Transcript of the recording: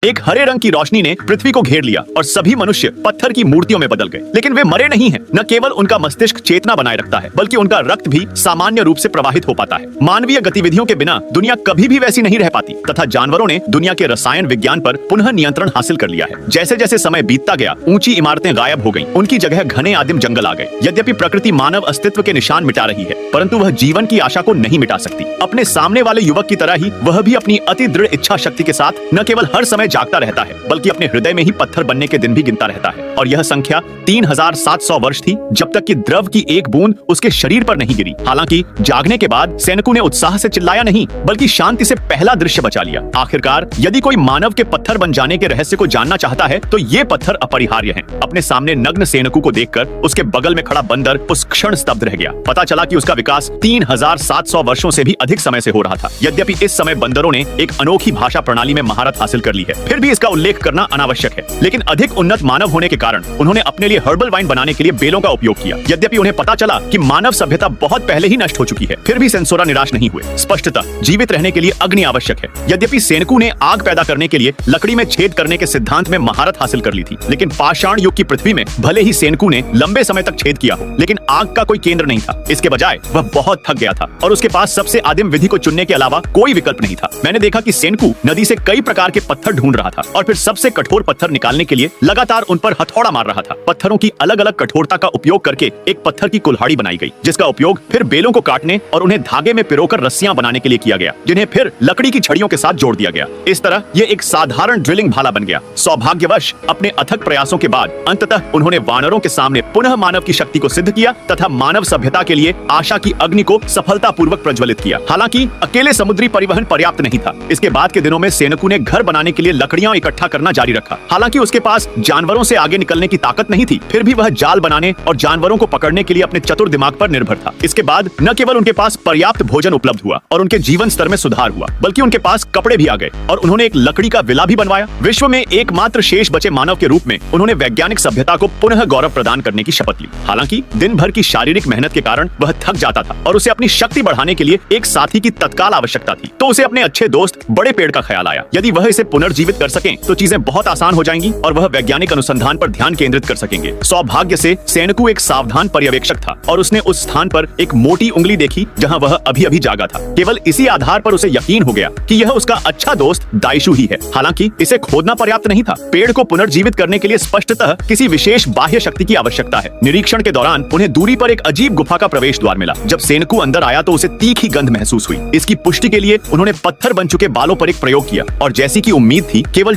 एक हरे रंग की रोशनी ने पृथ्वी को घेर लिया और सभी मनुष्य पत्थर की मूर्तियों में बदल गए। लेकिन वे मरे नहीं हैं। न केवल उनका मस्तिष्क चेतना बनाए रखता है, बल्कि उनका रक्त भी सामान्य रूप से प्रवाहित हो पाता है। मानवीय गतिविधियों के बिना दुनिया कभी भी वैसी नहीं रह पाती तथा जानवरों ने दुनिया के रसायन विज्ञान पर पुनः नियंत्रण हासिल कर लिया है। जैसे जैसे समय बीतता गया, ऊंची इमारतें गायब हो गईं, उनकी जगह घने आदिम जंगल आ गए। यद्यपि प्रकृति मानव अस्तित्व के निशान मिटा रही है, परंतु वह जीवन की आशा को नहीं मिटा सकती। अपने सामने वाले युवक की तरह ही वह भी अपनी अति दृढ़ इच्छा शक्ति के साथ न केवल हर समय जागता रहता है, बल्कि अपने हृदय में ही पत्थर बनने के दिन भी गिनता रहता है। और यह संख्या 3700 वर्ष थी, जब तक कि द्रव की एक बूंद उसके शरीर पर नहीं गिरी। हालांकि जागने के बाद सैनिकों ने उत्साह से चिल्लाया नहीं, बल्कि शांति से पहला दृश्य बचा लिया। आखिरकार यदि कोई मानव के पत्थर बन जाने के रहस्य को जानना चाहता है, तो ये पत्थर अपरिहार्य हैं। अपने सामने नग्न सैनिकों को देखकर उसके बगल में खड़ा बंदर उस क्षण स्तब्ध रह गया। पता चला कि उसका विकास 3700 वर्षों से भी अधिक समय से हो रहा था। यद्यपि इस समय बंदरों ने एक अनोखी भाषा प्रणाली में महारत हासिल कर ली है, फिर भी इसका उल्लेख करना अनावश्यक है। लेकिन अधिक उन्नत मानव होने के कारण उन्होंने अपने लिए हर्बल वाइन बनाने के लिए बेलों का उपयोग किया। यद्यपि उन्हें पता चला कि मानव सभ्यता बहुत पहले ही नष्ट हो चुकी है, फिर भी सेंसोरा निराश नहीं हुए। स्पष्टतः जीवित रहने के लिए अग्नि आवश्यक है। यद्यपि सैनिकों ने आग पैदा करने के लिए लकड़ी में छेद करने के सिद्धांत में महारत हासिल कर ली थी, लेकिन पाषाण युग की पृथ्वी में भले ही सैनिकों ने लंबे समय तक छेद किया हो, लेकिन आग का कोई केंद्र नहीं था। इसके बजाय वह बहुत थक गया था और उसके पास सबसे आदिम विधि को चुनने के अलावा कोई विकल्प नहीं था। मैंने देखा कि सेनकू नदी से कई प्रकार के पत्थर ढूंढ रहा था और फिर सबसे कठोर पत्थर निकालने के लिए लगातार उन पर हथौड़ा मार रहा था। पत्थरों की अलग अलग कठोरता का उपयोग करके एक पत्थर की कुल्हाड़ी बनाई गई, जिसका उपयोग फिर बेलों को काटने और उन्हें धागे में पिरोकर रस्सियां बनाने के लिए किया गया, जिन्हें फिर लकड़ी की छड़ियों के साथ जोड़ दिया गया। इस तरह यह एक साधारण ड्रिलिंग भाला बन गया। सौभाग्यवश अपने अथक प्रयासों के बाद अंततः उन्होंने वानरों के सामने पुनः मानव की शक्ति को सिद्ध किया तथा मानव सभ्यता के लिए आशा की अग्नि को सफलतापूर्वक प्रज्वलित किया। हालांकि अकेले समुद्री परिवहन पर्याप्त नहीं था। इसके बाद के दिनों में सैनिकों ने घर बनाने के लिए लकड़ियां इकट्ठा करना जारी रखा। हालांकि उसके पास जानवरों से आगे निकलने की ताकत नहीं थी, फिर भी वह जाल बनाने और जानवरों को पकड़ने के लिए अपने चतुर दिमाग पर निर्भर था। इसके बाद न केवल उनके पास पर्याप्त भोजन उपलब्ध हुआ और उनके जीवन स्तर में सुधार हुआ, बल्कि उनके पास कपड़े भी आ गए और उन्होंने एक लकड़ी का विला भी बनवाया। विश्व में एकमात्र शेष बचे मानव के रूप में उन्होंने वैज्ञानिक सभ्यता को पुनः गौरव प्रदान करने की शपथ ली। हालांकि दिन भर की शारीरिक मेहनत के कारण वह थक जाता था और उसे अपनी शक्ति बढ़ाने के लिए एक साथी की तत्काल आवश्यकता थी। तो उसे अपने अच्छे दोस्त बड़े पेड़ का ख्याल आया। यदि वह इसे पुनर्जीवित कर सकें तो चीजें बहुत आसान हो जाएंगी और वह वैज्ञानिक अनुसंधान पर ध्यान केंद्रित कर सकेंगे। सौभाग्य से सैनिकू एक सावधान पर्यवेक्षक था और उसने उस स्थान पर एक मोटी उंगली देखी जहां वह अभी अभी जागा था। केवल इसी आधार पर उसे यकीन हो गया कि यह उसका अच्छा दोस्त दाइशु ही है। हालांकि इसे खोदना पर्याप्त नहीं था। पेड़ को पुनर्जीवित करने के लिए स्पष्टतः किसी विशेष बाह्य शक्ति की आवश्यकता है। निरीक्षण के दौरान उन्हें दूरी पर एक अजीब गुफा का प्रवेश द्वार मिला। जब सैनिकू अंदर आया तो उसे तीखी गंध महसूस हुई। इसकी पुष्टि के लिए उन्होंने पत्थर बन चुके बालों पर एक प्रयोग किया और जैसी की उम्मीद थी, केवल